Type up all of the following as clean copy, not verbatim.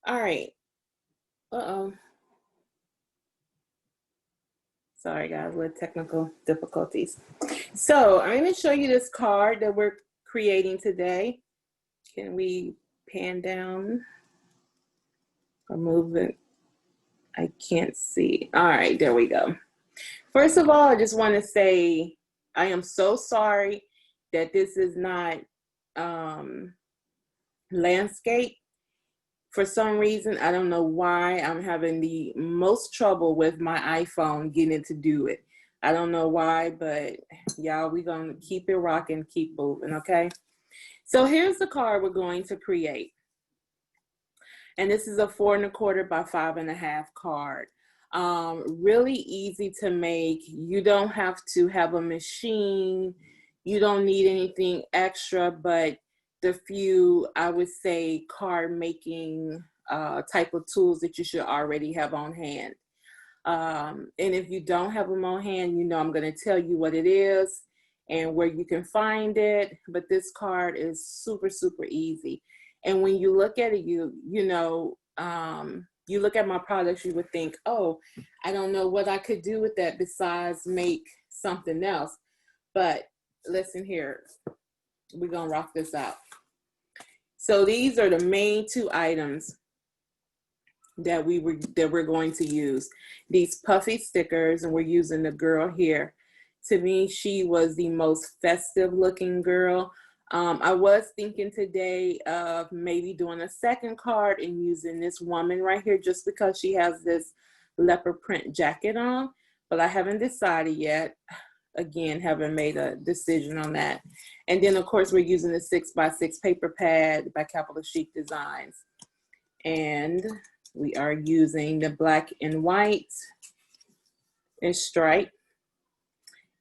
All right. Uh-oh. Sorry, guys, with technical difficulties. So I'm going to show you this card that we're creating today. Can we pan down or move it? I can't see. All right, there we go. First of all, I just want to say I am so sorry that this is not landscape. For some reason, I don't know why, I'm having the most trouble with my iPhone getting it to do it. I don't know why, but y'all, we're going to keep it rocking, keep moving, okay? So here's the card we're going to create. And this is a 4 1/4 by 5 1/2 card. Really easy to make. You don't have to have a machine. You don't need anything extra, but the few, I would say, card making type of tools that you should already have on hand. And if you don't have them on hand, you know I'm going to tell you what it is and where you can find it. But this card is super, super easy. And when you look at it, you look at my products, you would think, oh, I don't know what I could do with that besides make something else. But listen here, we're going to rock this out. So these are the main two items that we're going to use. These Puffy stickers, and we're using the girl here. To me, she was the most festive looking girl. I was thinking today of maybe doing a second card and using this woman right here just because she has this leopard print jacket on, but I haven't decided yet. Again, haven't made a decision on that. And then of course we're using the 6x6 paper pad by Capital Chic Designs. And we are using the black and white and stripe.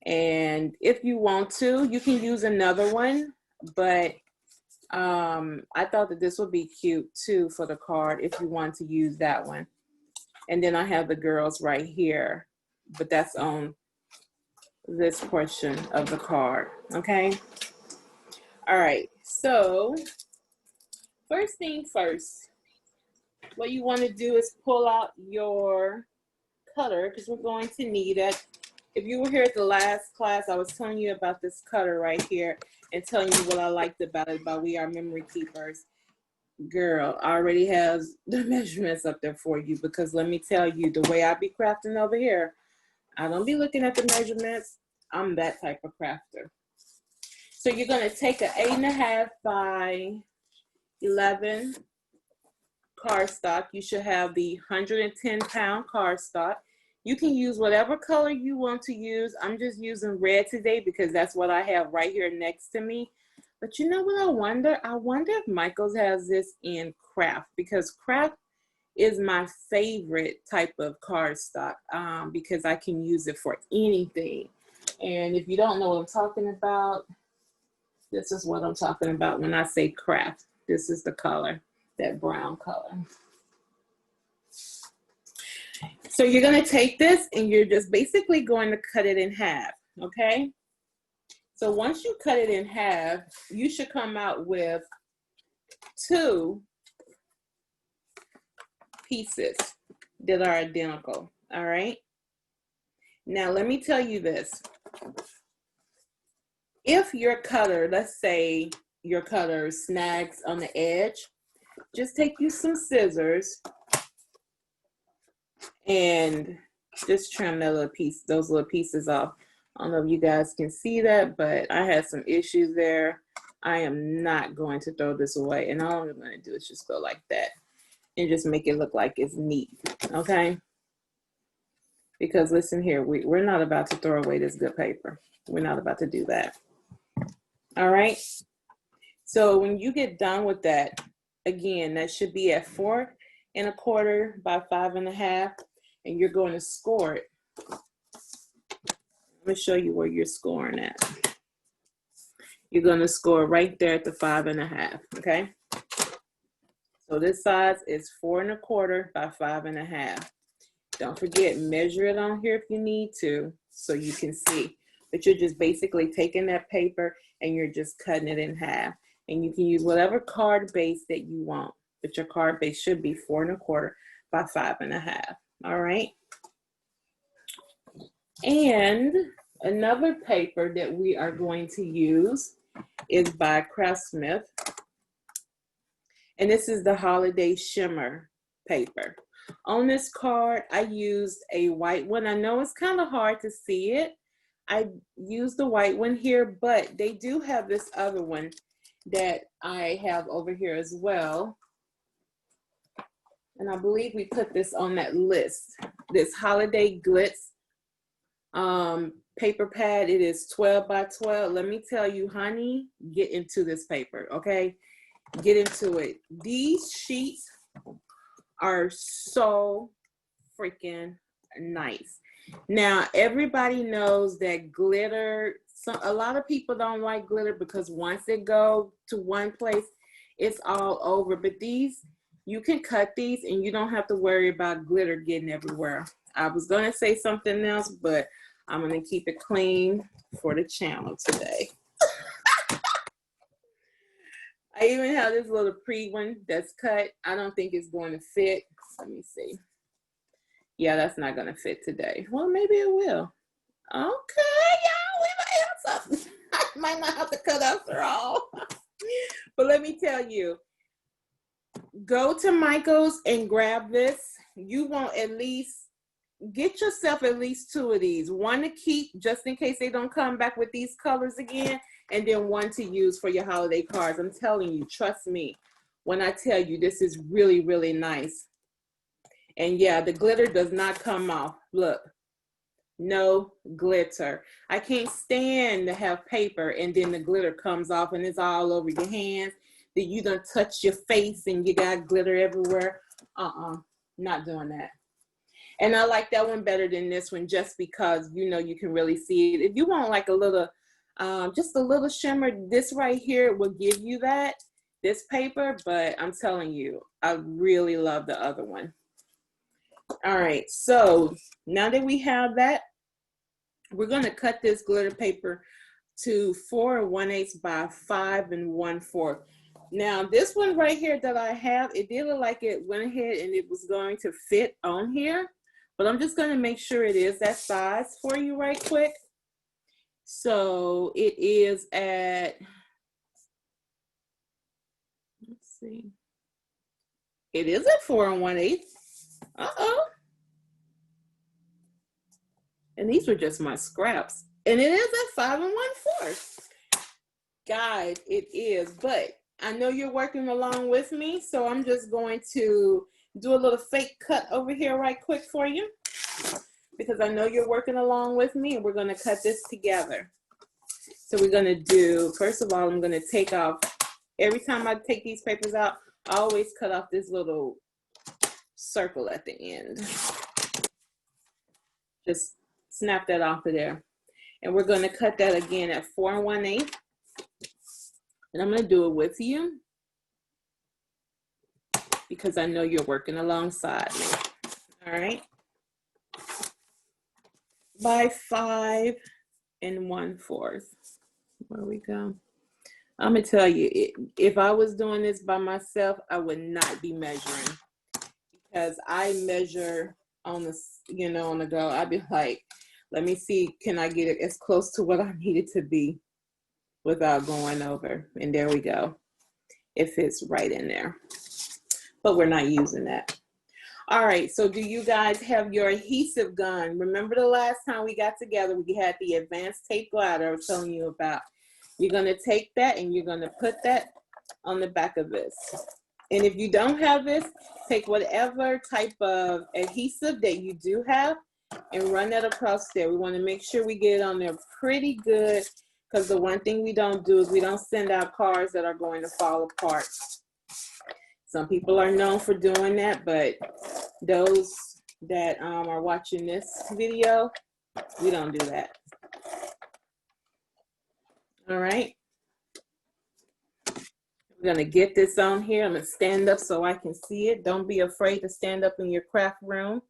And if you want to, you can use another one, but I thought that this would be cute too for the card if you want to use that one. And then I have the girls right here, but that's on this portion of the card, okay? All right, so first thing first, what you want to do is pull out your cutter because we're going to need it. If you were here at the last class, I was telling you about this cutter right here and telling you what I liked about it, about We Are Memory Keepers. Girl, I already has the measurements up there for you because let me tell you, the way I be crafting over here, I don't be looking at the measurements. I'm that type of crafter. So you're going to take an 8 1/2 by 11 cardstock. You should have the 110-pound cardstock. You can use whatever color you want to use. I'm just using red today because that's what I have right here next to me. But you know what I wonder? I wonder if Michaels has this in craft, because craft is my favorite type of cardstock because I can use it for anything. And if you don't know what I'm talking about, this is what I'm talking about when I say craft. This is the color, that brown color. So you're going to take this and you're just basically going to cut it in half, okay? So once you cut it in half, you should come out with 2 pieces that are identical, all right? Now let me tell you this. If your cutter, let's say your cutter snags on the edge, just take you some scissors and just trim that little piece, those little pieces off. I don't know if you guys can see that, but I had some issues there. I am not going to throw this away, and all I'm going to do is just go like that and just make it look like it's neat, okay? Because listen here, we're not about to throw away this good paper. We're not about to do that. All right? So when you get done with that, again, that should be at 4 1/4 by 5 1/2, and you're going to score it. Let me show you where you're scoring at. You're going to score right there at the 5 1/2, okay? So this size is 4 1/4 by 5 1/2. Don't forget, measure it on here if you need to so you can see. But you're just basically taking that paper and you're just cutting it in half. And you can use whatever card base that you want. but your card base should be 4 1/4 by 5 1/2. All right. And another paper that we are going to use is by CraftSmart. And this is the Holiday Shimmer paper. On this card, I used a white one. I know it's kind of hard to see it. I used the white one here, but they do have this other one that I have over here as well. And I believe we put this on that list. This Holiday Glitz paper pad. It is 12 by 12. Let me tell you, honey, get into this paper, okay? Get into it. These sheets are so freaking nice. Now, everybody knows that glitter, a lot of people don't like glitter because once it goes to one place, it's all over. But these, you can cut these and you don't have to worry about glitter getting everywhere. I was going to say something else, but I'm going to keep it clean for the channel today. I even have this little pre one that's cut. I don't think it's going to fit. Let me see. Yeah, that's not going to fit today. Well, maybe it will. Okay, y'all, we might have something. I might not have to cut after all. But let me tell you, go to Michael's and grab this. You want at least, get yourself at least 2 of these. One to keep just in case they don't come back with these colors again. And then one to use for your holiday cards. I'm telling you, trust me when I tell you this is really, really nice. And yeah, the glitter does not come off. Look, no glitter. I can't stand to have paper and then the glitter comes off and it's all over your hands. That you done touch your face and you got glitter everywhere. Not doing that. And I like that one better than this one just because, you know, you can really see it. If you want like a little, just a little shimmer, this right here will give you that, this paper, but I'm telling you, I really love the other one. All right, so now that we have that, we're going to cut this glitter paper to 4 1/8 by 5 1/4. Now, this one right here that I have, it did look like it went ahead and it was going to fit on here, but I'm just going to make sure it is that size for you right quick. So it is at, let's see, it is at 4 1/8. And these were just my scraps. And it is at 5 1/4. Guys, it is, but I know you're working along with me, so I'm just going to do a little fake cut over here right quick for you because I know you're working along with me and we're going to cut this together. So we're going to do, first of all, I'm going to take off, every time I take these papers out, I always cut off this little circle at the end. Just snap that off of there. And we're going to cut that again at 4 1/8. And I'm going to do it with you because I know you're working alongside me. All right. By 5 1/4. Where we go. I'm going to tell you, if I was doing this by myself, I would not be measuring because I measure on the, you know, on the go. I'd be like, let me see, can I get it as close to what I need it to be without going over? And there we go. It fits right in there. But we're not using that. All right, so do you guys have your adhesive gun? Remember the last time we got together, we had the advanced tape glider I was telling you about. You're going to take that and you're going to put that on the back of this. And if you don't have this, take whatever type of adhesive that you do have and run that across there. We want to make sure we get it on there pretty good because the one thing we don't do is we don't send out cards that are going to fall apart. Some people are known for doing that, but those that are watching this video, we don't do that. All right. We're going to get this on here. I'm going to stand up so I can see it. Don't be afraid to stand up in your craft room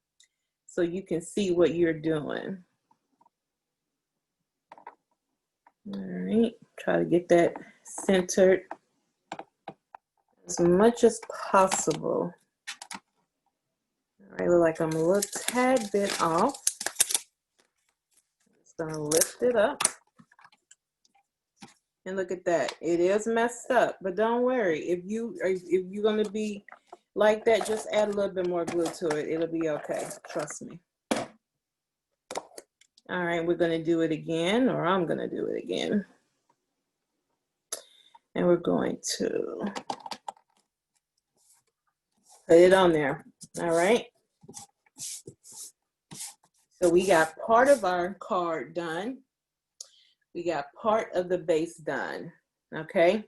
so you can see what you're doing. All right. Try to get that centered. as much as possible. All right, look like I'm a little tad bit off. Just gonna lift it up. And look at that. It is messed up, but don't worry. If you're gonna be like that, just add a little bit more glue to it. It'll be okay. Trust me. All right, we're gonna do it again, or I'm gonna do it again. And we're going to put it on there. All right. So we got part of our card done. We got part of the base done. Okay.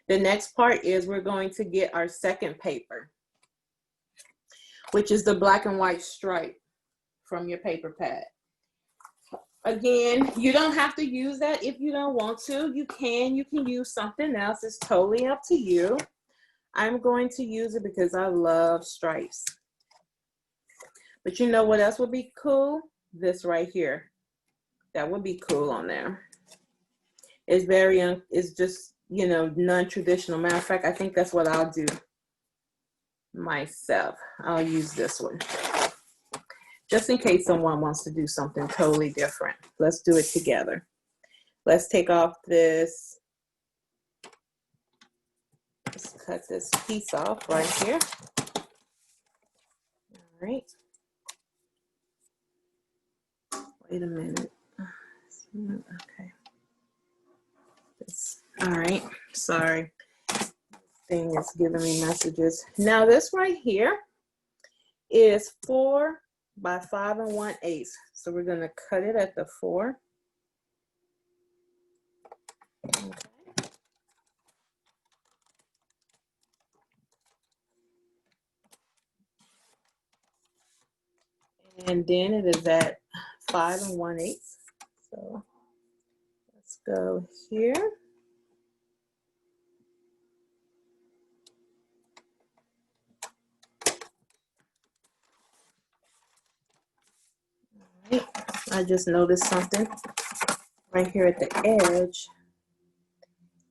The next part is we're going to get our second paper, which is the black and white stripe from your paper pad. Again, you don't have to use that if you don't want to. You can use something else. It's totally up to you. I'm going to use it because I love stripes. But you know what else would be cool? This right here. That would be cool on there. It's very, it's just, you know, non-traditional. Matter of fact, I think that's what I'll do myself. I'll use this one. Just in case someone wants to do something totally different. Let's do it together. Let's take off this. Let's cut this piece off right here. All right. Wait a minute. Okay. All right. Sorry. This thing is giving me messages. Now this right here is 4 by 5 1/8. So we're going to cut it at the 4. Okay. And then it is at 5 1/8. So let's go here. All right. I just noticed something right here at the edge.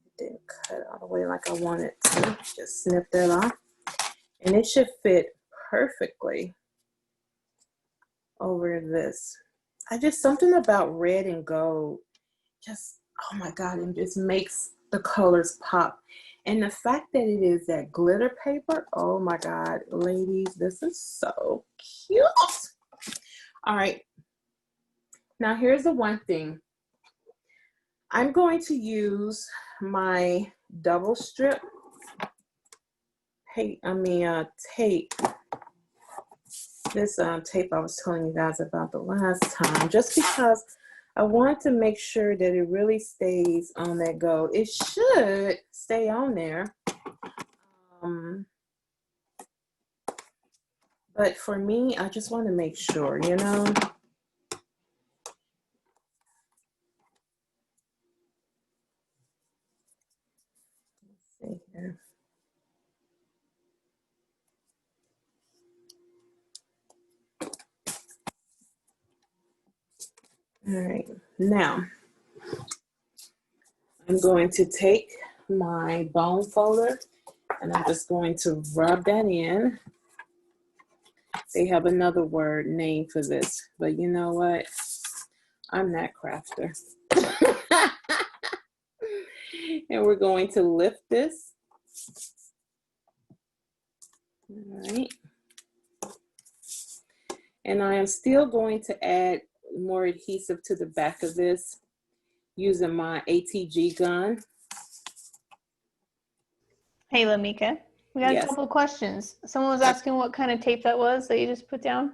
It didn't cut all the way like I wanted to. Just snip that off. And it should fit perfectly over this. Something about red and gold, just, oh my God, it just makes the colors pop. And the fact that it is that glitter paper, oh my God, ladies, this is so cute. All right, now here's the one thing. I'm going to use my double strip tape. This tape I was telling you guys about the last time, just because I want to make sure that it really stays on that gold. It should stay on there. But for me, I just want to make sure, you know. Let's see here. All right, now I'm going to take my bone folder and I'm just going to rub that in. They have another name for this, but you know what? I'm that crafter. And we're going to lift this. All right. And I am still going to add more adhesive to the back of this using my ATG gun. Hey, Lamika, we got a couple of questions. Someone was asking what kind of tape that was that you just put down.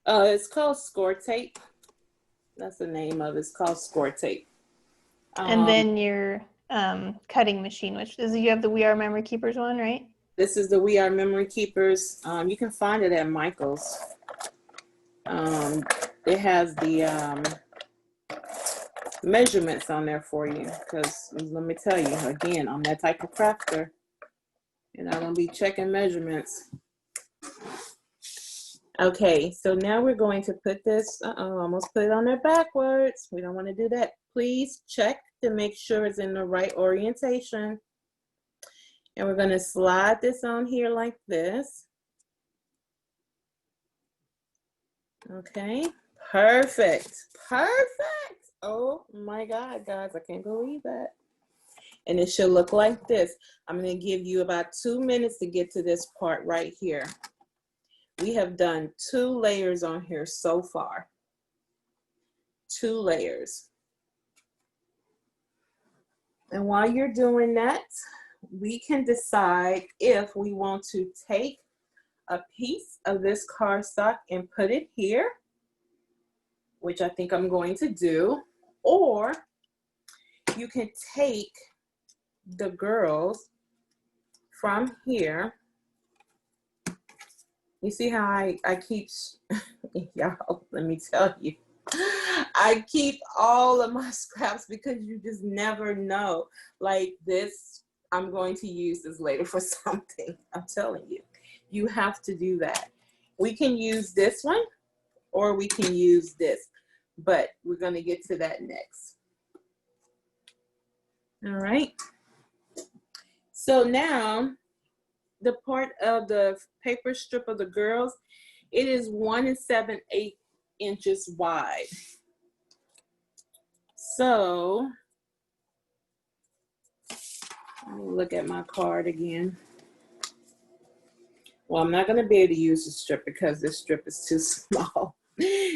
It's called score tape. That's the name of it. It's called score tape. And then your cutting machine, which is, you have the We Are Memory Keepers one, right? This is the We Are Memory Keepers. You can find it at Michael's. It has the measurements on there for you, because let me tell you, again, I'm that type of crafter, and I'm gonna be checking measurements. Okay, so now we're going to put this, almost put it on there backwards. We don't want to do that. Please check to make sure it's in the right orientation. And we're going to slide this on here like this. Okay, perfect, perfect. Oh my God, guys, I can't believe that. And it should look like this. I'm going to give you about 2 minutes to get to this part right here. We have done 2 layers on here so far. 2 layers. And while you're doing that, we can decide if we want to take a piece of this cardstock and put it here, which I think I'm going to do, or you can take the girls from here. You see how I keep, y'all, let me tell you, I keep all of my scraps because you just never know. Like this, I'm going to use this later for something. I'm telling you, you have to do that. We can use this one or we can use this, but we're going to get to that next. All right. So now the part of the paper strip of the girls, it is 1 7/8 inches wide. So let me look at my card again. Well, I'm not going to be able to use the strip because this strip is too small.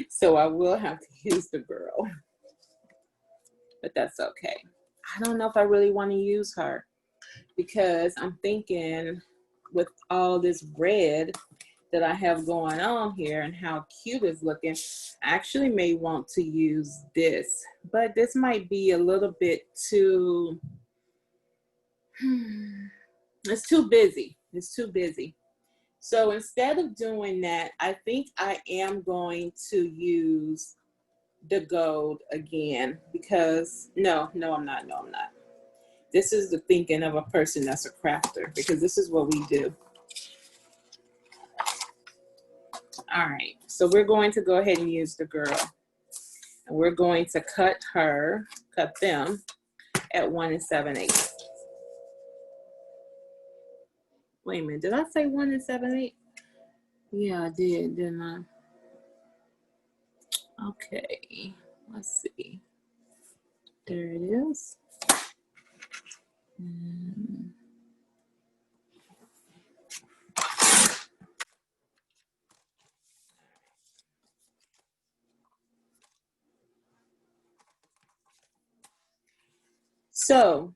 So I will have to use the girl. But that's okay. I don't know if I really want to use her because I'm thinking with all this red that I have going on here and how cute it's looking, I actually may want to use this. But this might be a little bit too, it's too busy. It's too busy. So instead of doing that, I think I am going to use the gold again because, no, I'm not. This is the thinking of a person that's a crafter because this is what we do. All right, so we're going to go ahead and use the girl. And we're going to cut them at 1 7/8. Wait a minute, did I say 1 7/8? Yeah, I did, didn't I? Okay, let's see. There it is. So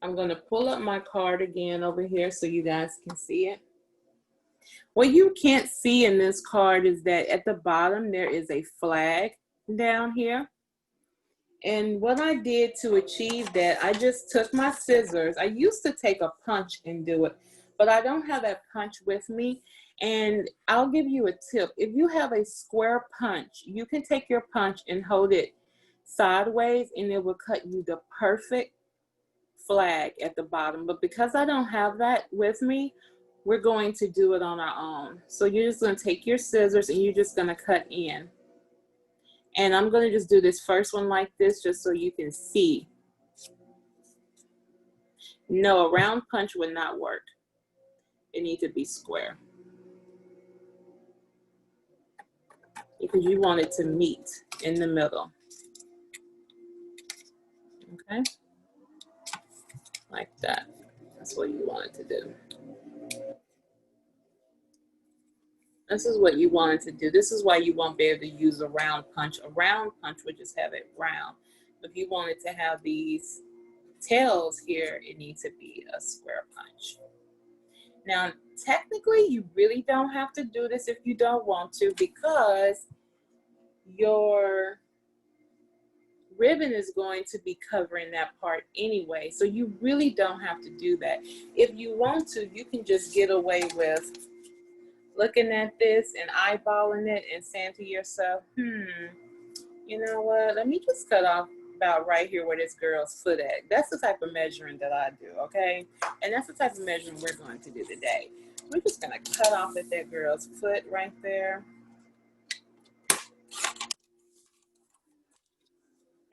I'm going to pull up my card again over here so you guys can see it. What you can't see in this card is that at the bottom there is a flag down here. And what I did to achieve that, I just took my scissors. I used to take a punch and do it, but I don't have that punch with me. And I'll give you a tip. If you have a square punch, you can take your punch and hold it sideways and it will cut you the perfect flag at the bottom. But because I don't have that with me, we're going to do it on our own. So you're just going to take your scissors and you're just going to cut in. And I'm going to just do this first one like this just so you can see. No, a round punch would not work. It needs to be square. Because you want it to meet in the middle. Okay? Like that. That's what you want it to do. This is what you want it to do. This is why you won't be able to use a round punch. A round punch would just have it round. If you wanted to have these tails here, it needs to be a square punch. Now, technically, you really don't have to do this if you don't want to because your ribbon is going to be covering that part anyway. So you really don't have to do that. If you want to, you can just get away with looking at this and eyeballing it and saying to yourself, you know what, let me just cut off about right here where this girl's foot at. That's the type of measuring that I do, okay? And that's the type of measuring we're going to do today. We're just going to cut off at that girl's foot right there.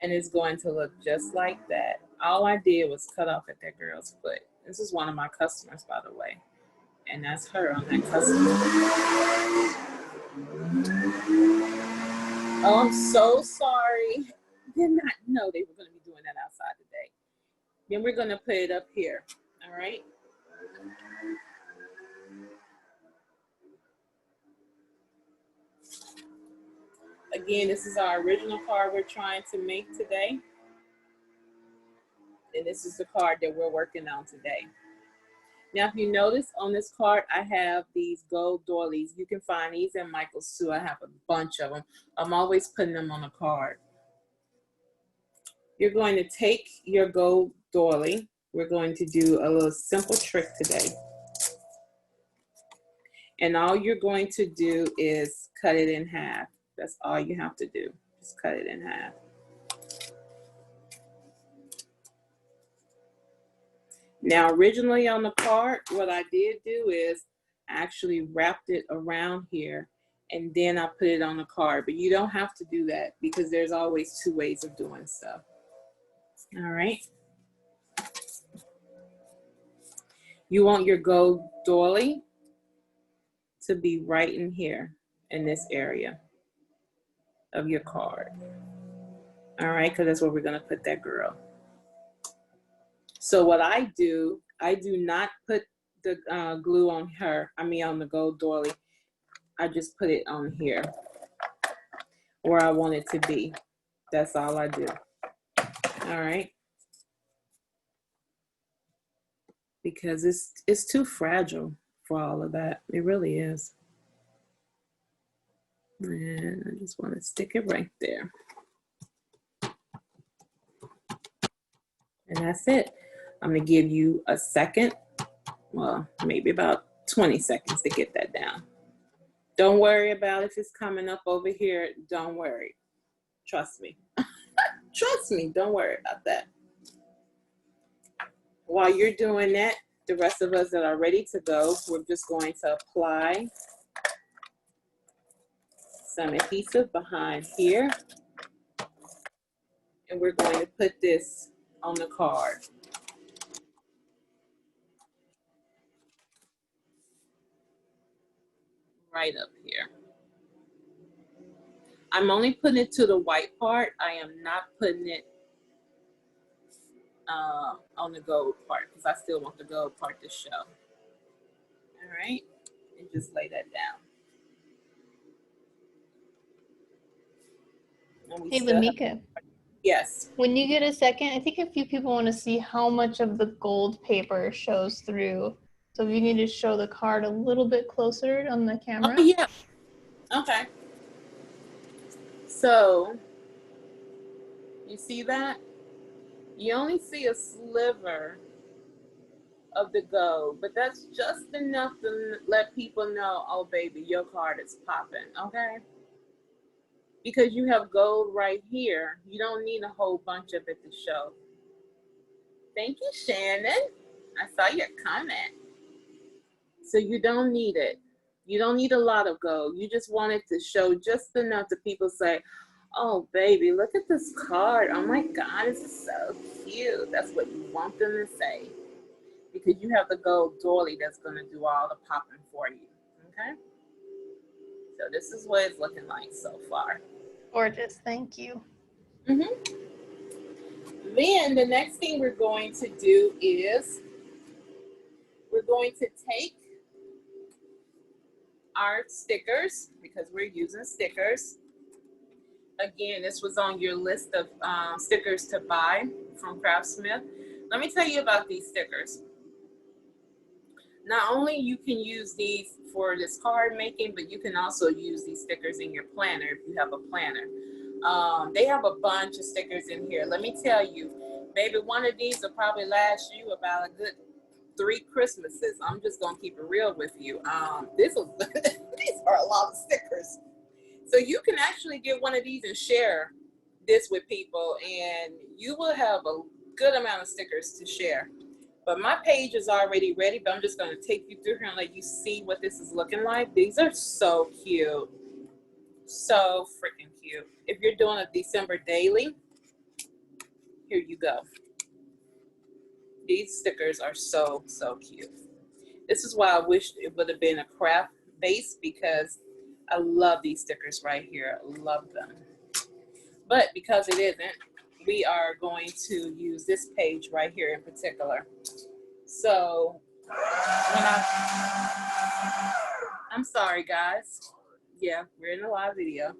And it's going to look just like that. All I did was cut off at that girl's foot. This is one of my customers, by the way. And that's her on that customer. Oh, I'm so sorry. Did not know they were going to be doing that outside today. Then we're going to put it up here. All right. Again, this is our original card we're trying to make today. And this is the card that we're working on today. Now, if you notice on this card, I have these gold doilies. You can find these in Michael's too. I have a bunch of them. I'm always putting them on a card. You're going to take your gold doily. We're going to do a little simple trick today. And all you're going to do is cut it in half. That's all you have to do. Just cut it in half. Now, originally on the card, what I did do is I actually wrapped it around here and then I put it on the card. But you don't have to do that because there's always two ways of doing stuff. All right. You want your gold doily to be right in here in this area of your card. All right, because that's where we're going to put that girl. So what I do not put the glue on her, on the gold doily. I just put it on here where I want it to be. That's all I do. All right. Because it's too fragile for all of that. It really is. And I just want to stick it right there. And that's it. I'm going to give you a second, well, maybe about 20 seconds to get that down. Don't worry about if it's coming up over here. Don't worry. Trust me. Trust me. Don't worry about that. While you're doing that, the rest of us that are ready to go, we're just going to apply some adhesive behind here. And we're going to put this on the card. Right up here. I'm only putting it to the white part. I am not putting it on the gold part because I still want the gold part to show. All right, and just lay that down. Hey, Lamika. Yes. When you get a second, I think a few people want to see how much of the gold paper shows through. So if you need to show the card a little bit closer on the camera. Oh, yeah. Okay. So, you see that? You only see a sliver of the gold, but that's just enough to let people know, oh, baby, your card is popping, okay? Because you have gold right here. You don't need a whole bunch of it to show. Thank you, Shannon. I saw your comment. So you don't need it. You don't need a lot of gold. You just want it to show just enough that people say, oh, baby, look at this card. Oh, my God, this is so cute. That's what you want them to say. Because you have the gold doily that's going to do all the popping for you. Okay? So this is what it's looking like so far. Gorgeous. Thank you. Mm-hmm. Then the next thing we're going to do is we're going to take our stickers, because we're using stickers. Again, this was on your list of stickers to buy from CraftSmart. Let me tell you about these stickers. Not only you can use these for this card making, but you can also use these stickers in your planner if you have a planner. They have a bunch of stickers in here. Let me tell you, maybe one of these will probably last you about a good 3 Christmases. I'm just gonna keep it real with you. These are a lot of stickers. So you can actually get one of these and share this with people, and you will have a good amount of stickers to share. But my page is already ready, but I'm just going to take you through here and let you see what this is looking like. These are so cute. So freaking cute. If you're doing a December daily, Here you go. These stickers are so, so cute. This is why I wish it would have been a craft base, because I love these stickers right here. I love them. But because it isn't, we are going to use this page right here in particular. So when I'm sorry guys. Yeah, we're in a live video.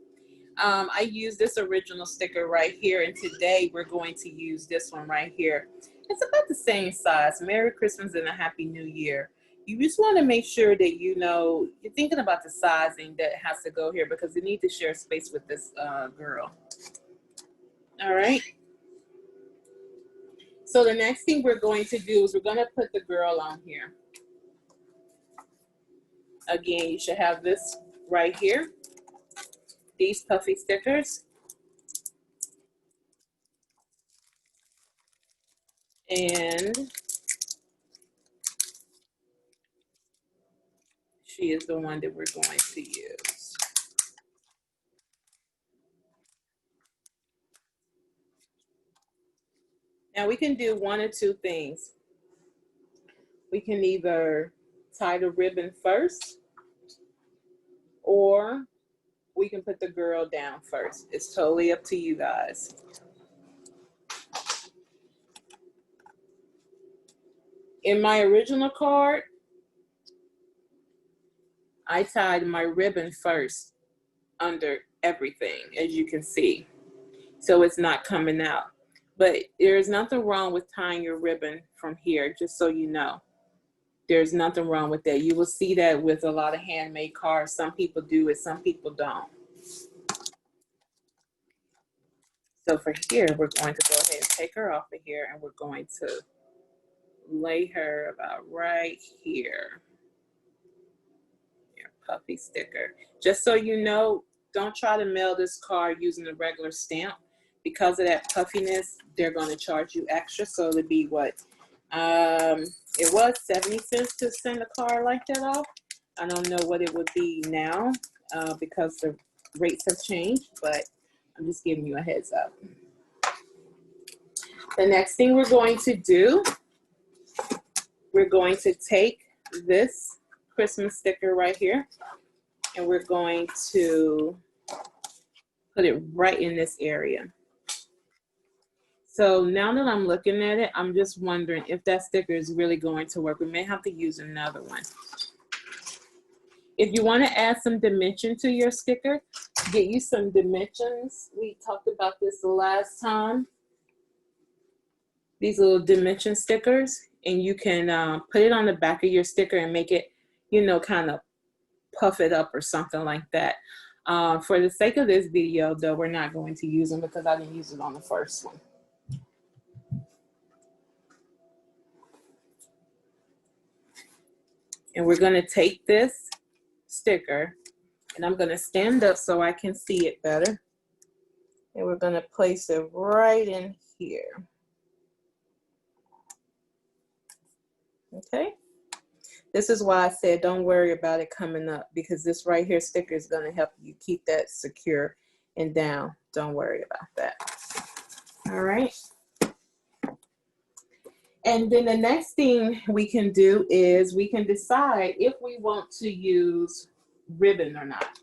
I use this original sticker right here, and today we're going to use this one right here. It's about the same size. Merry Christmas and a Happy New Year. You just want to make sure that you know, you're thinking about the sizing that has to go here, because you need to share space with this girl. All right. So the next thing we're going to do is we're going to put the girl on here. Again, you should have this right here. These Puffy stickers. And she is the one that we're going to use. Now we can do one or two things. We can either tie the ribbon first, or we can put the girl down first. It's totally up to you guys. In my original card, I tied my ribbon first under everything, as you can see, so it's not coming out. But there's nothing wrong with tying your ribbon from here, just so you know. There's nothing wrong with that. You will see that with a lot of handmade cards. Some people do it, some people don't. So for here, we're going to go ahead and take her off of here, and we're going to lay her about right here. Your Puffy sticker. Just so you know, don't try to mail this card using a regular stamp. Because of that puffiness, they're going to charge you extra. So it'll be what? It was 70 cents to send a card like that off. I don't know what it would be now because the rates have changed, but I'm just giving you a heads up. The next thing we're going to do, we're going to take this Christmas sticker right here, and we're going to put it right in this area. So now that I'm looking at it, I'm just wondering if that sticker is really going to work. We may have to use another one. If you want to add some dimension to your sticker, get you some dimensions. We talked about this the last time. These little dimension stickers, and you can put it on the back of your sticker and make it, you know, kind of puff it up or something like that. For the sake of this video, though, we're not going to use them because I didn't use it on the first one. And we're going to take this sticker, and I'm going to stand up so I can see it better. And we're going to place it right in here. Okay. This is why I said don't worry about it coming up, because this right here sticker is going to help you keep that secure and down. Don't worry about that. All right. And then the next thing we can do is we can decide if we want to use ribbon or not.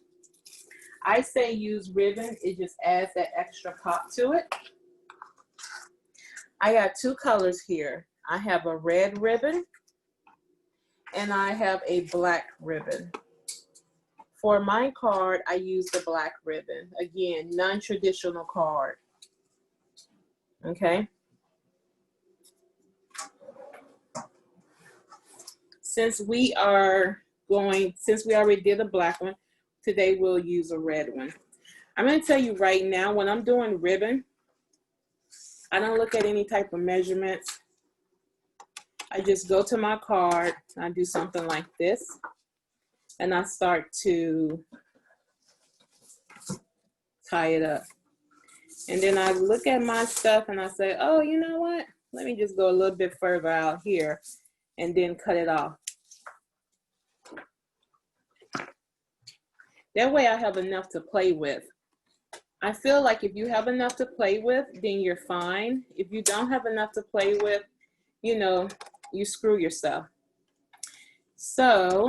I say use ribbon. It just adds that extra pop to it. I got two colors here. I have a red ribbon and I have a black ribbon. For my card, I use the black ribbon. Again, non-traditional card. Okay. Since we already did a black one, today we'll use a red one. I'm going to tell you right now, when I'm doing ribbon, I don't look at any type of measurements. I just go to my card, I do something like this, and I start to tie it up. And then I look at my stuff and I say, oh, you know what? Let me just go a little bit further out here and then cut it off. That way I have enough to play with. I feel like if you have enough to play with, then you're fine. If you don't have enough to play with, you know, you screw yourself. So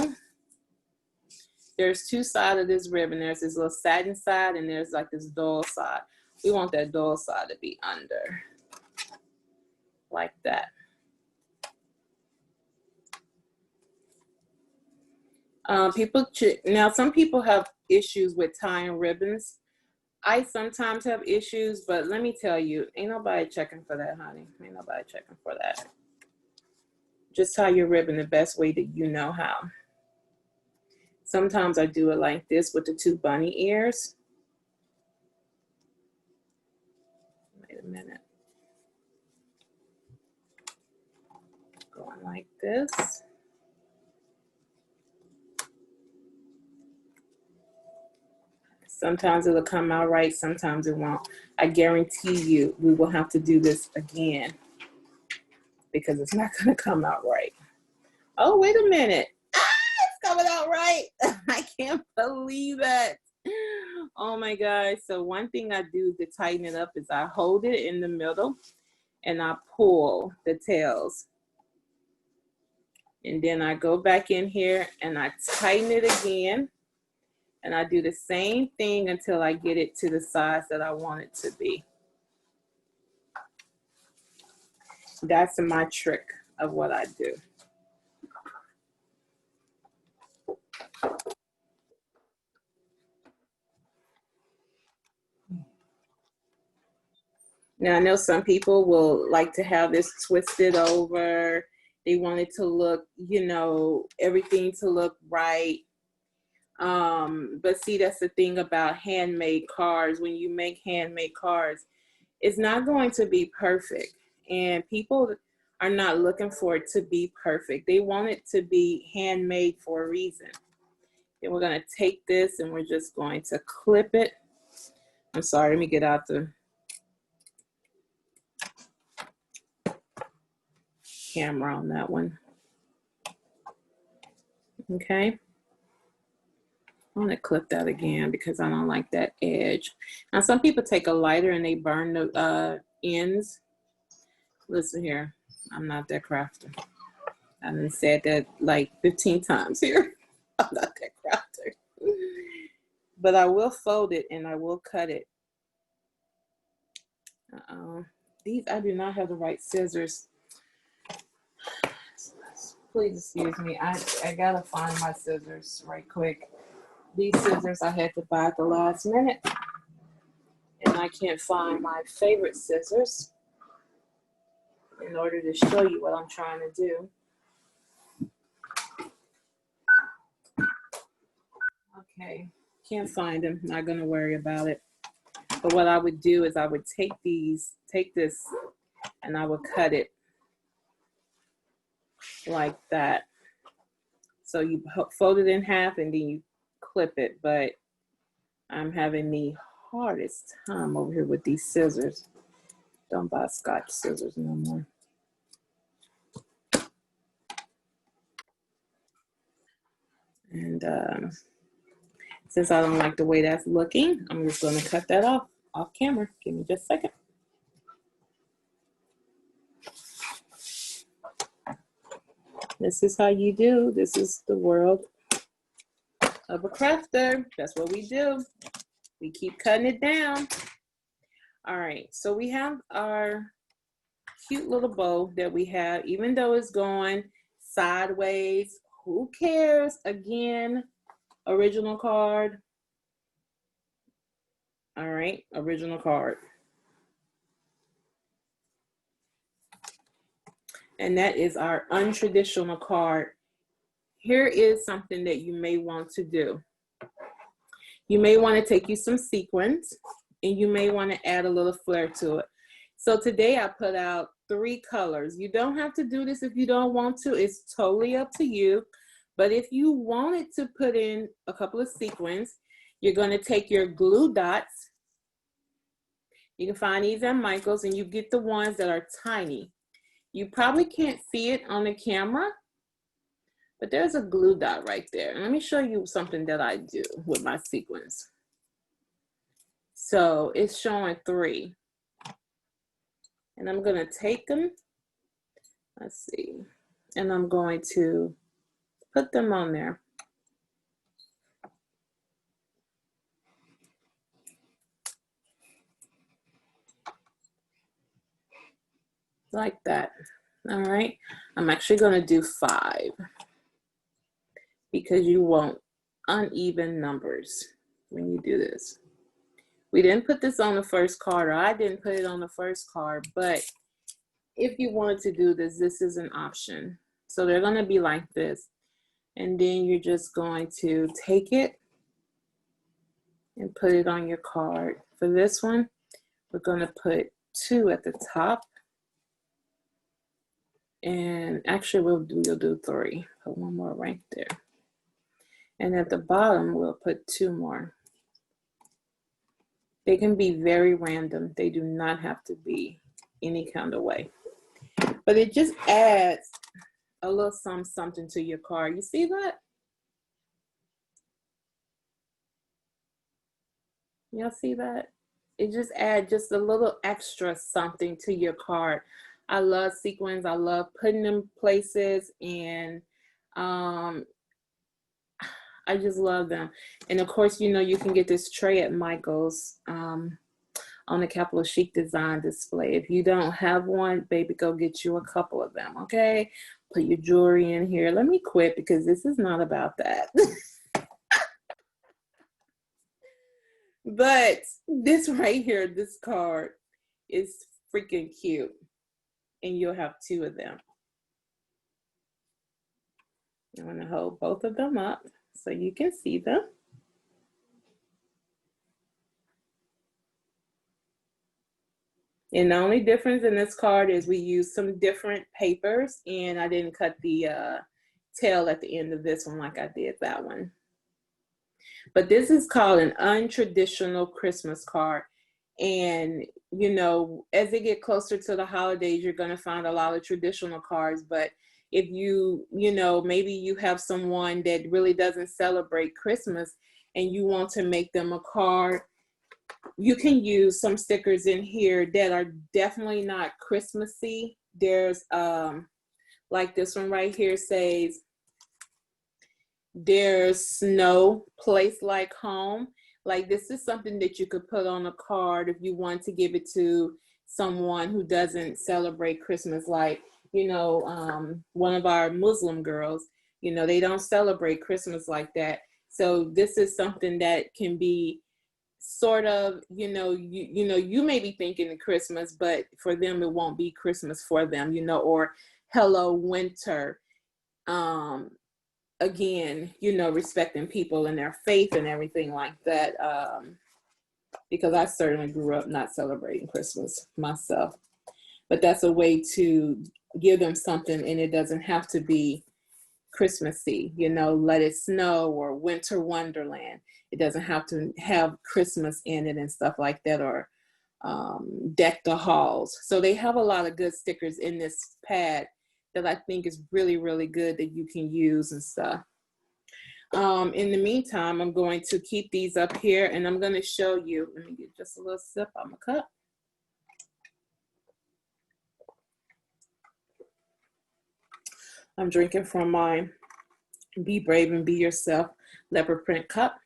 there's two sides of this ribbon. There's this little satin side and there's like this dull side. We want that dull side to be under, like that. Now some people have issues with tying ribbons. I sometimes have issues, but let me tell you, ain't nobody checking for that, honey. Ain't nobody checking for that. Just tie your ribbon the best way that you know how. Sometimes I do it like this with the two bunny ears. Wait a minute. Going like this. Sometimes it'll come out right, sometimes it won't. I guarantee you we will have to do this again because it's not gonna come out right. Oh, wait a minute. It's coming out right. I can't believe that. Oh my God. So one thing I do to tighten it up is I hold it in the middle and I pull the tails. And then I go back in here and I tighten it again. And I do the same thing until I get it to the size that I want it to be. That's my trick of what I do. Now I know some people will like to have this twisted over. They want it to look, you know, everything to look right. But see, that's the thing about handmade cards. When you make handmade cards, it's not going to be perfect. And people are not looking for it to be perfect. They want it to be handmade for a reason. And we're going to take this and we're just going to clip it. I'm sorry, let me get out the camera on that one. Okay. I want to clip that again because I don't like that edge. Now some people take a lighter and they burn the ends. Listen here, I'm not that crafter. I done said that like 15 times here. I'm not that crafter. But I will fold it and I will cut it. These, I do not have the right scissors. Please excuse me. I gotta find my scissors right quick. These scissors I had to buy at the last minute. And I can't find my favorite scissors in order to show you what I'm trying to do. Okay, can't find them. Not gonna worry about it. But what I would do is I would take this, and I would cut it like that. So you fold it in half and then you clip it. But I'm having the hardest time over here with these scissors. Don't buy Scotch scissors no more. And since I don't like the way that's looking, I'm just going to cut that off camera. Give me just a second. This is how you do. This is the world of a crafter. That's what we do. We keep cutting it down. All right, so we have our cute little bow that we have, even though it's going sideways. Who cares? Again, original card. All right, original card. And that is our untraditional card. Here is something that you may want to do. You may want to take you some sequins and you may want to add a little flair to it. So today I put out 3 colors. You don't have to do this if you don't want to. It's totally up to you. But if you wanted to put in a couple of sequins, you're going to take your glue dots. You can find these at Michael's and you get the ones that are tiny. You probably can't see it on the camera, but there's a glue dot right there. And let me show you something that I do with my sequins. So it's showing 3. And I'm going to take them. Let's see. And I'm going to put them on there. Like that. All right. I'm actually going to do 5 because you want uneven numbers when you do this. We didn't put this on the first card, or I didn't put it on the first card, but if you wanted to do this, this is an option. So they're going to be like this. And then you're just going to take it and put it on your card. For this one, we're going to put 2 at the top. And actually, we'll do 3. Put 1 more right there. And at the bottom, we'll put 2 more. They can be very random. They do not have to be any kind of way. But it just adds a little something to your card. You see that? Y'all see that? It just adds just a little extra something to your card. I love sequins. I love putting them places, and I just love them. And of course, you know, you can get this tray at Michael's on the Capital Chic Design display. If you don't have one, baby, go get you a couple of them, okay? Put your jewelry in here. Let me quit because this is not about that. But this right here, this card is freaking cute. And you'll have 2 of them. I'm going to hold both of them up so you can see them. And the only difference in this card is we used some different papers, and I didn't cut the tail at the end of this one like I did that one. But this is called an untraditional Christmas card. And, you know, as they get closer to the holidays, you're going to find a lot of traditional cards. But if you know, maybe you have someone that really doesn't celebrate Christmas and you want to make them a card, you can use some stickers in here that are definitely not Christmassy. There's like this one right here says, "There's snow, place like home." Like, this is something that you could put on a card if you want to give it to someone who doesn't celebrate Christmas. Like, you know, one of our Muslim girls, you know, they don't celebrate Christmas like that. So this is something that can be sort of, you know, you may be thinking of Christmas, but for them, it won't be Christmas for them, you know, or hello winter. Again, you know, respecting people and their faith and everything like that, because I certainly grew up not celebrating Christmas myself. But that's a way to give them something, and it doesn't have to be Christmassy, you know, Let It Snow or Winter Wonderland. It doesn't have to have Christmas in it and stuff like that, or Deck the Halls. So they have a lot of good stickers in this pad that I think is really, really good that you can use and stuff. In the meantime, I'm going to keep these up here, and I'm going to show you. Let me get just a little sip on my cup. I'm drinking from my Be Brave and Be Yourself leopard print cup.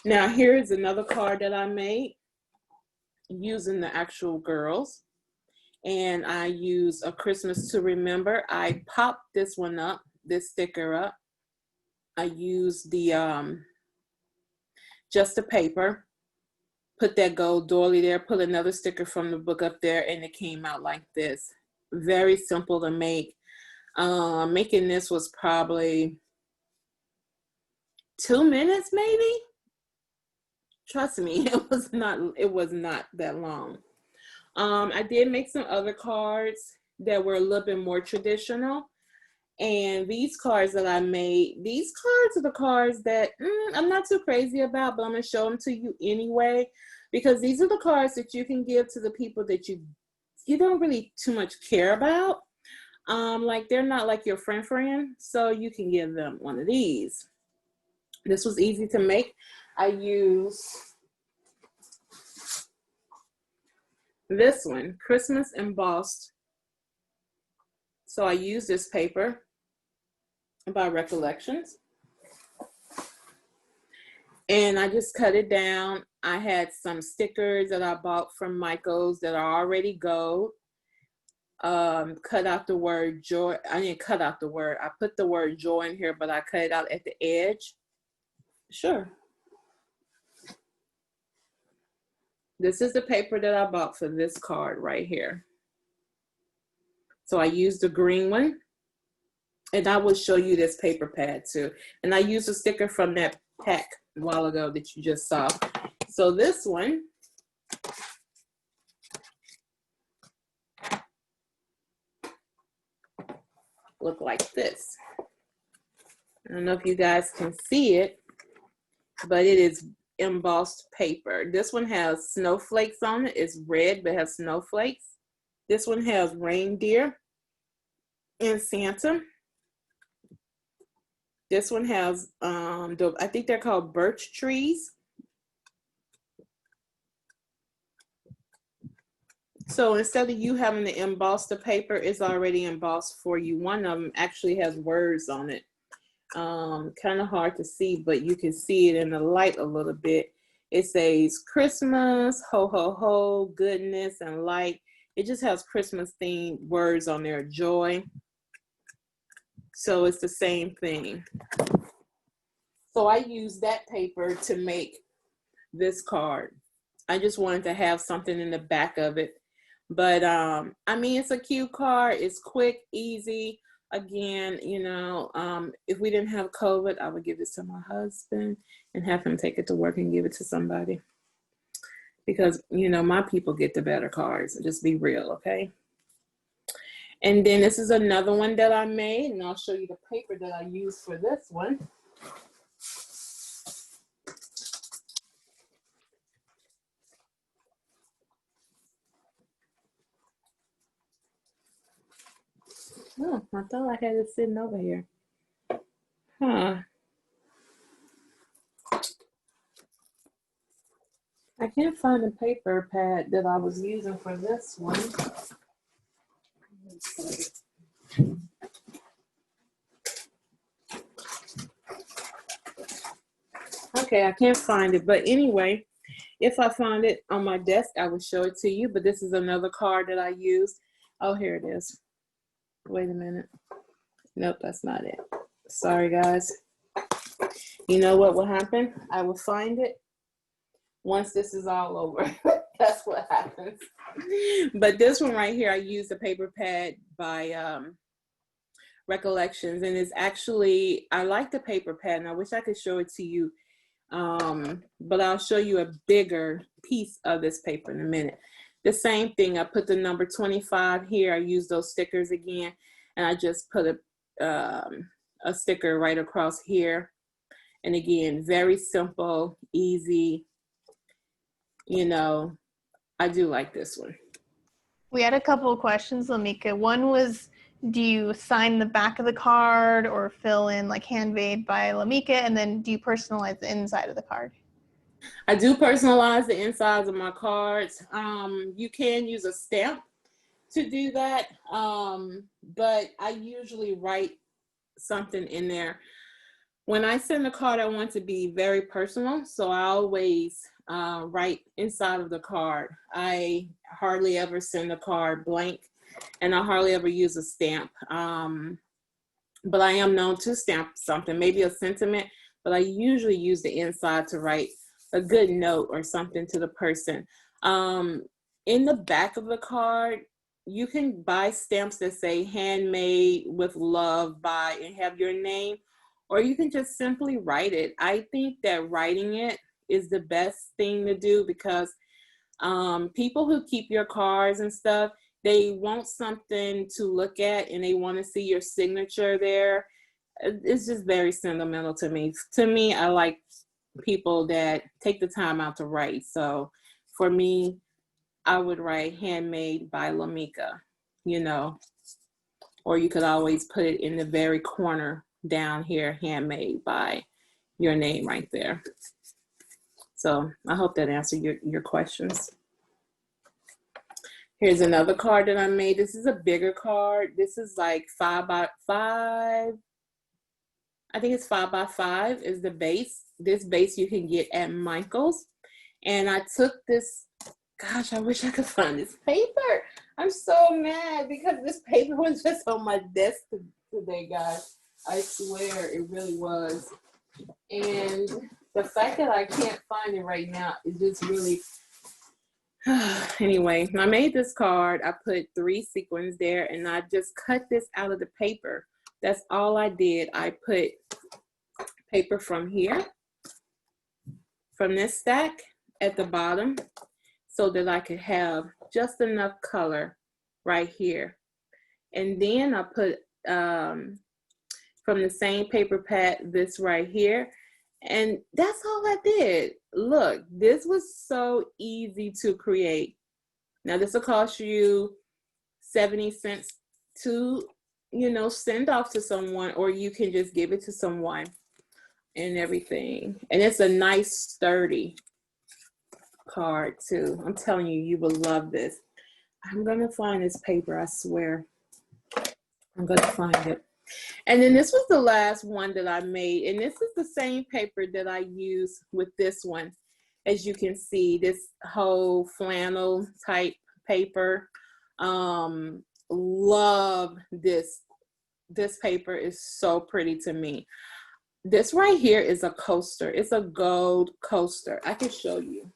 Now, here's another card that I made using the actual girls. And I use A Christmas to Remember. I popped this one up, this sticker up. I used the just a paper, put that gold doily there, put another sticker from the book up there, and it came out like this. Very simple to make. Making this was probably 2 minutes, maybe. Trust me, it was not that long. I did make some other cards that were a little bit more traditional. And these cards that I made, these cards are the cards that I'm not too crazy about, but I'm going to show them to you anyway, because these are the cards that you can give to the people that you don't really too much care about. Like, they're not like your friend, so you can give them one of these. This was easy to make. I use This one, Christmas embossed. So I use this paper by Recollections. And I just cut it down. I had some stickers that I bought from Michael's that are already gold. Cut out the word joy. I didn't cut out the word. I put the word joy in here, but I cut it out at the edge. Sure. This is the paper that I bought for this card right here. So I used the green one. And I will show you this paper pad too. And I used a sticker from that pack a while ago that you just saw. So this one, look like this. I don't know if you guys can see it, but it is embossed paper. This one has snowflakes on it. It's red, but has snowflakes. This one has reindeer and Santa. This one has, I think they're called birch trees. So instead of you having to emboss the paper, it's already embossed for you. One of them actually has words on it. Kind of hard to see, but you can see it in the light a little bit. It says Christmas, ho, ho, ho, goodness, and light. It just has Christmas themed words on there, joy. So it's the same thing. So I used that paper to make this card. I just wanted to have something in the back of it. But I mean, it's a cute card. It's quick, easy. Again, you know, if we didn't have COVID, I would give this to my husband and have him take it to work and give it to somebody. Because, you know, my people get the better cards. Just be real, okay? And then this is another one that I made, and I'll show you the paper that I used for this one. Oh, I thought I had it sitting over here. Huh. I can't find the paper pad that I was using for this one. Okay, I can't find it, but anyway, if I find it on my desk, I will show it to you, but this is another card that I used. Oh, here it is. Wait a minute. Nope, that's not it. Sorry, guys. You know what will happen? I will find it once this is all over. That's what happens. But this one right here, I used a paper pad by Recollections, and it's actually, I like the paper pad, and I wish I could show it to you, but I'll show you a bigger piece of this paper in a minute. The same thing, I put the number 25 here. I used those stickers again, and I just put a sticker right across here. And again, very simple, easy. You know, I do like this one. We had a couple of questions, Lamika. One was, do you sign the back of the card or fill in like handmade by Lamika? And then do you personalize the inside of the card? I do personalize the insides of my cards. You can use a stamp to do that, but I usually write something in there. When I send a card, I want to be very personal, so I always write inside of the card. I hardly ever send a card blank, and I hardly ever use a stamp. But I am known to stamp something, maybe a sentiment, but I usually use the inside to write a good note or something to the person. In the back of the card, you can buy stamps that say handmade with love by and have your name, or you can just simply write it. I think that writing it is the best thing to do because people who keep your cards and stuff, they want something to look at and they want to see your signature there. It's just very sentimental to me. To me, I like people that take the time out to write. So for me, I would write handmade by Lamika, you know, or you could always put it in the very corner down here, handmade by your name right there. So I hope that answered your questions. Here's another card that I made. This is a bigger card. This is like 5 by 5. I think it's 5 by 5 is the base. This base you can get at Michael's. And I took this, gosh, I wish I could find this paper. I'm so mad because this paper was just on my desk today, guys. I swear it really was. And the fact that I can't find it right now is just really, anyway, I made this card. I put 3 sequins there and I just cut this out of the paper. That's all I did. I put paper from here, from this stack at the bottom, so that I could have just enough color right here. And then I put from the same paper pad this right here. And that's all I did. Look, this was so easy to create. Now this will cost you 70 cents to, you know, send off to someone, or you can just give it to someone and everything. And it's a nice sturdy card too. I'm telling you, you will love this. I'm gonna find this paper, I swear. I'm gonna find it. And then this was the last one that I made, and this is the same paper that I used with this one. As you can see, this whole flannel type paper. Love this. This paper is so pretty to me. This right here is a coaster. It's a gold coaster. I can show you.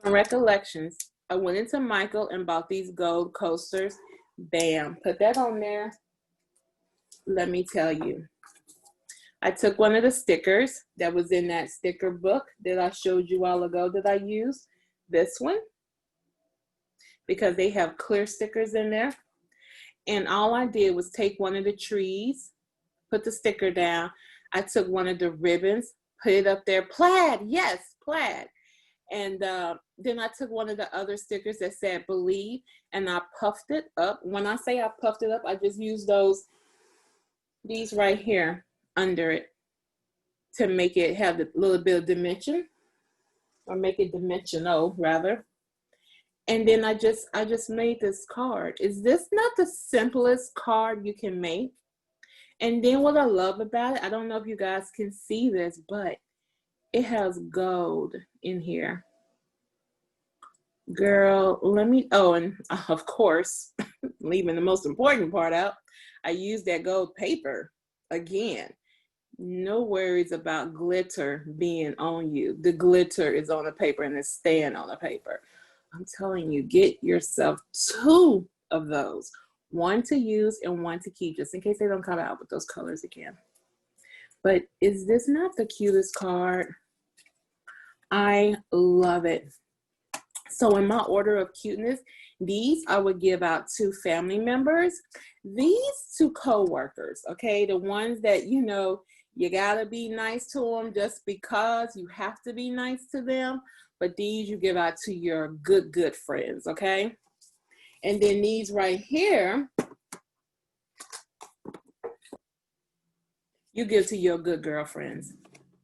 From Recollections, I went into Michael and bought these gold coasters. Bam, put that on there. Let me tell you. I took one of the stickers that was in that sticker book that I showed you all ago that I used. This one, because they have clear stickers in there. And all I did was take one of the trees, put the sticker down. I took one of the ribbons, put it up there. Plaid, yes, plaid. And then I took one of the other stickers that said believe, and I puffed it up. When I say I puffed it up, I just used these right here under it to make it have a little bit of dimension, or make it dimensional rather. And then I just made this card. Is this not the simplest card you can make? And then what I love about it, I don't know if you guys can see this, but it has gold in here. Girl, let me, oh, and of course, leaving the most important part out, I used that gold paper again. No worries about glitter being on you. The glitter is on the paper and it's staying on the paper. I'm telling you, get yourself 2 of those. One to use and one to keep, just in case they don't come out with those colors again. But is this not the cutest card? I love it. So in my order of cuteness, these I would give out to family members. These to co-workers, okay? The ones that, you know, you gotta be nice to them just because you have to be nice to them. But these you give out to your good friends, okay? And then these right here, you give to your good girlfriends.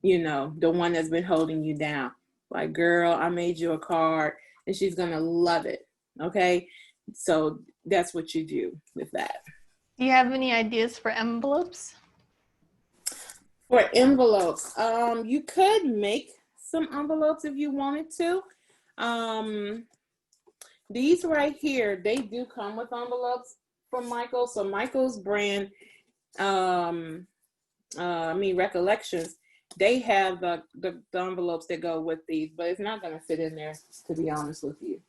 You know, the one that's been holding you down. Like, girl, I made you a card and she's gonna love it, okay? So that's what you do with that. Do you have any ideas for envelopes? For envelopes, you could make some envelopes if you wanted to. These right here, they do come with envelopes from Michael. So Michael's brand, Recollections, they have the envelopes that go with these, but it's not gonna fit in there, to be honest with you.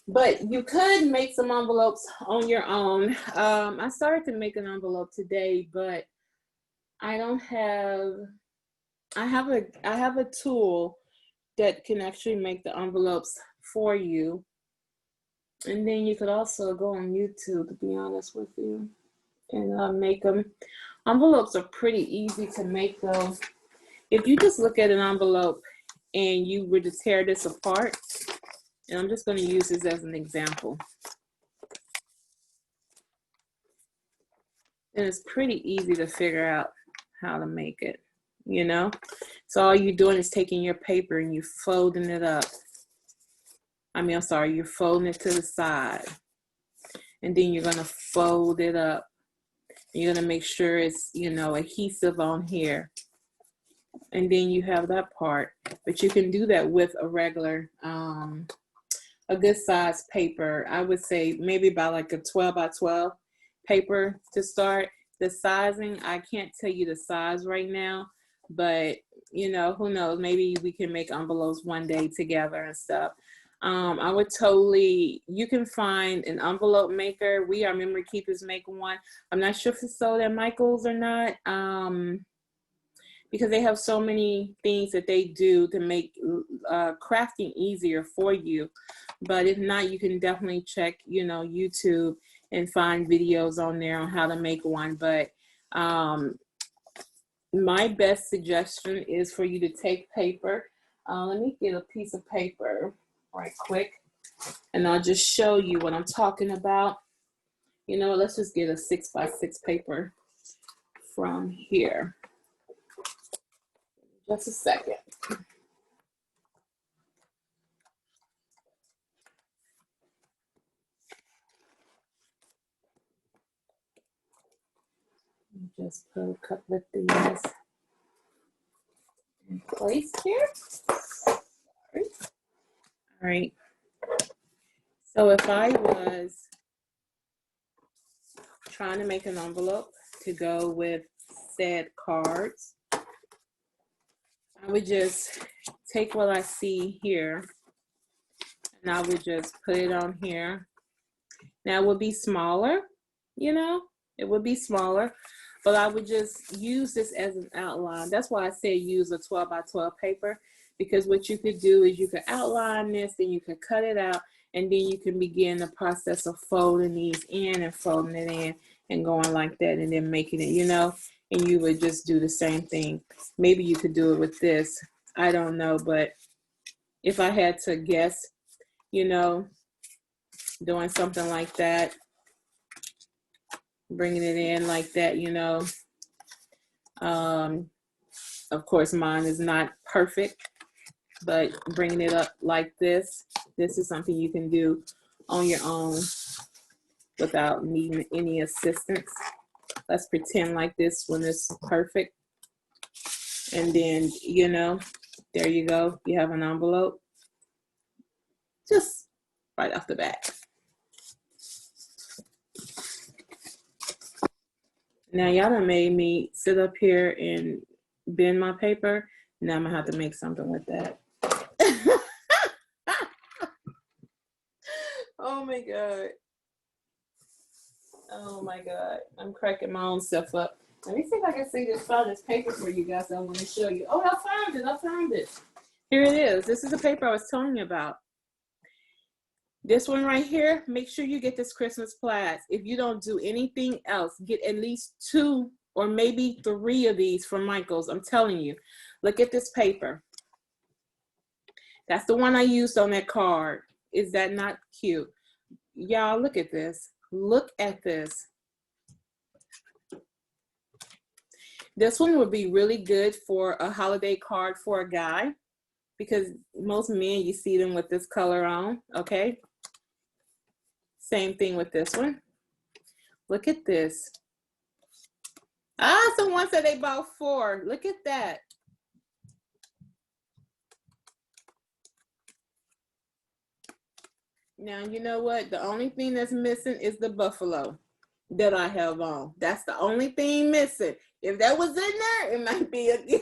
But you could make some envelopes on your own. I started to make an envelope today, but I don't have, I have a tool that can actually make the envelopes for you. And then you could also go on YouTube, to be honest with you, and make them. Envelopes are pretty easy to make though. If you just look at an envelope and you were to tear this apart, and I'm just going to use this as an example. And it's pretty easy to figure out how to make it, you know? So all you're doing is taking your paper and you're folding it up. I'm sorry, you're folding it to the side. And then you're gonna fold it up. You're gonna make sure it's, you know, adhesive on here. And then you have that part. But you can do that with a regular, a good size paper. I would say maybe about like a 12 by 12 paper to start. The sizing, I can't tell you the size right now, but you know, who knows, maybe we can make envelopes one day together and stuff. I would totally, you can find an envelope maker. We, our memory keepers, make one. I'm not sure if it's sold at Michael's or not, because they have so many things that they do to make crafting easier for you. But if not, you can definitely check, you know, YouTube and find videos on there on how to make one. But my best suggestion is for you to take paper. Let me get a piece of paper right quick, and I'll just show you what I'm talking about. You know, let's just get a 6 by 6 paper from here. Just a second. Just put a couple of things in place here. Sorry. All right. So if I was trying to make an envelope to go with said cards, I would just take what I see here and I would just put it on here. Now it would be smaller, you know, it would be smaller, but I would just use this as an outline. That's why I say use a 12 by 12 paper, because what you could do is you could outline this, then you could cut it out, and then you can begin the process of folding these in and folding it in and going like that and then making it, you know, and you would just do the same thing. Maybe you could do it with this. I don't know, but if I had to guess, you know, doing something like that, bringing it in like that, you know. Of course, mine is not perfect, but bringing it up like this is something you can do on your own without needing any assistance. Let's pretend like this one is perfect. And then, you know, there you go. You have an envelope. Just right off the bat. Now, y'all done made me sit up here and bend my paper. Now I'm gonna have to make something with that. Oh my God. Oh my God. I'm cracking my own self up. Let me see if I can see this paper for you guys. I want to show you. Oh, I found it. Here it is. This is the paper I was telling you about. This one right here, make sure you get this Christmas plaid. If you don't do anything else, get at least 2 or maybe 3 of these from Michael's. I'm telling you. Look at this paper. That's the one I used on that card. Is that not cute? Y'all, look at this. Look at this. This one would be really good for a holiday card for a guy, because most men, you see them with this color on, okay? Same thing with this one. Look at this. Ah, someone said they bought 4. Look at that. Now, you know what? The only thing that's missing is the buffalo that I have on. That's the only thing missing. If that was in there, it might be a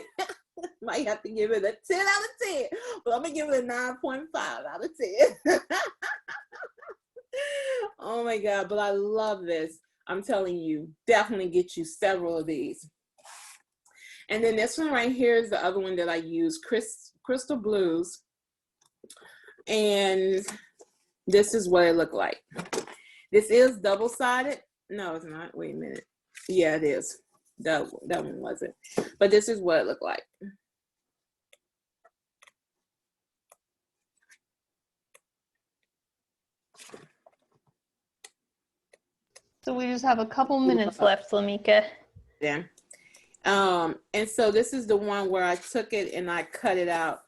might have to give it a 10 out of 10. But I'm gonna give it a 9.5 out of 10. Oh my God, but I love this. I'm telling you, definitely get you several of these. And then this one right here is the other one that I use, Crystal Blues. And this is what it looked like. This is double-sided. No, it's not. Wait a minute. Yeah, it is. That one wasn't. But this is what it looked like. So we just have a couple minutes left, Lamika. Yeah. And so this is the one where I took it and I cut it out.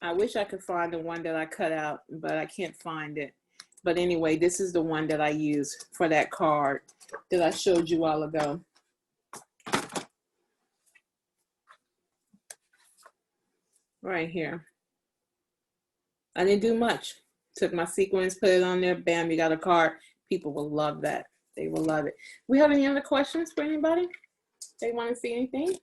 I wish I could find the one that I cut out, but I can't find it. But anyway, this is the one that I used for that card that I showed you all ago. Right here. I didn't do much. Took my sequins, put it on there, bam, you got a card. People will love that. They will love it. We have any other questions for anybody? They want to see anything?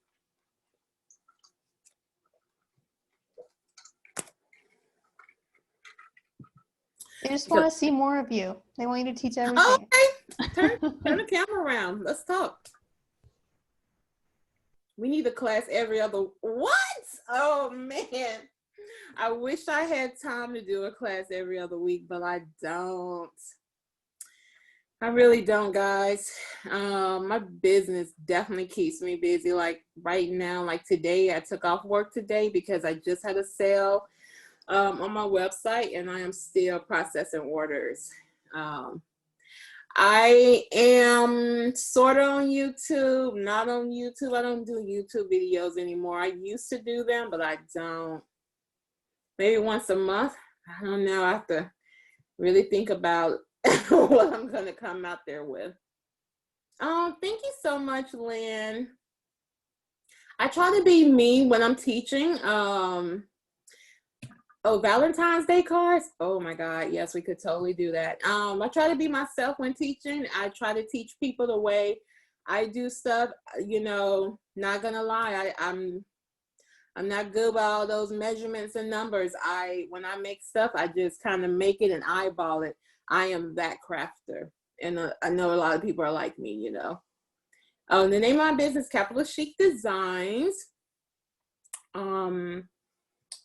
They just want to see more of you. They want you to teach everything. Okay, turn the camera around. Let's talk. We need a class every other. What? Oh man, I wish I had time to do a class every other week, but I don't. I really don't, guys. My business definitely keeps me busy. Like right now, like today, I took off work today because I just had a sale on my website, and I am still processing orders. I am sort of on YouTube, not on YouTube. I don't do YouTube videos anymore. I used to do them, but I don't. Maybe once a month. I don't know. I have to really think about what I'm going to come out there with. Thank you so much, Lynn. I try to be me when I'm teaching. Oh, Valentine's Day cards? Oh my God, yes, we could totally do that. I try to be myself when teaching. I try to teach people the way I do stuff. You know, not gonna lie, I'm not good with all those measurements and numbers. When I make stuff, I just kind of make it and eyeball it. I am that crafter, and I know a lot of people are like me. You know. Oh, the name of my business, Capital Chic Designs.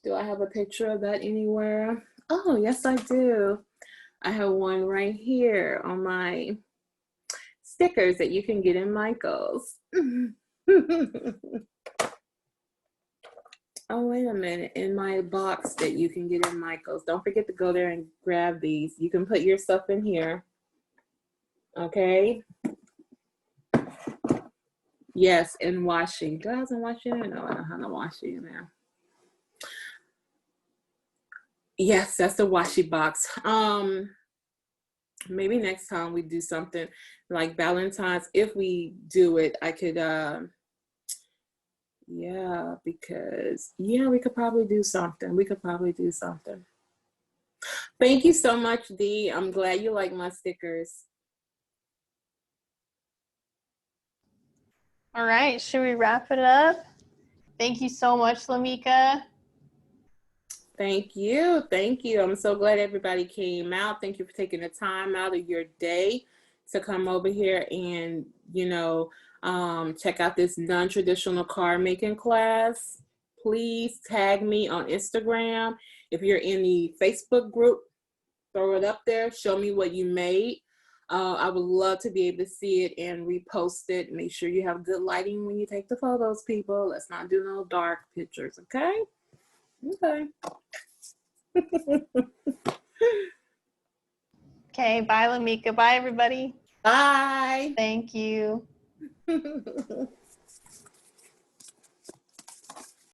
Do I have a picture of that anywhere? Oh, yes, I do. I have one right here on my stickers that you can get in Michael's. Oh, wait a minute. In my box that you can get in Michael's. Don't forget to go there and grab these. You can put your stuff in here. Okay. Yes, and washing. Do I have some washing in there? No, I don't have no washing in there. Yes, that's the washi box. Maybe next time we do something like Valentine's. If we do it, I could yeah, because yeah, we could probably do something. Thank you so much, Dee. I'm glad you like my stickers. All right, should we wrap it up? Thank you so much, Lamika. Thank you. Thank you. I'm so glad everybody came out. Thank you for taking the time out of your day to come over here and, you know, check out this non-traditional card making class. Please tag me on Instagram. If you're in the Facebook group, throw it up there. Show me what you made. I would love to be able to see it and repost it. Make sure you have good lighting when you take the photos, people. Let's not do no dark pictures, okay? Okay. Okay, bye, Lamika. Bye, everybody. Bye. Thank you.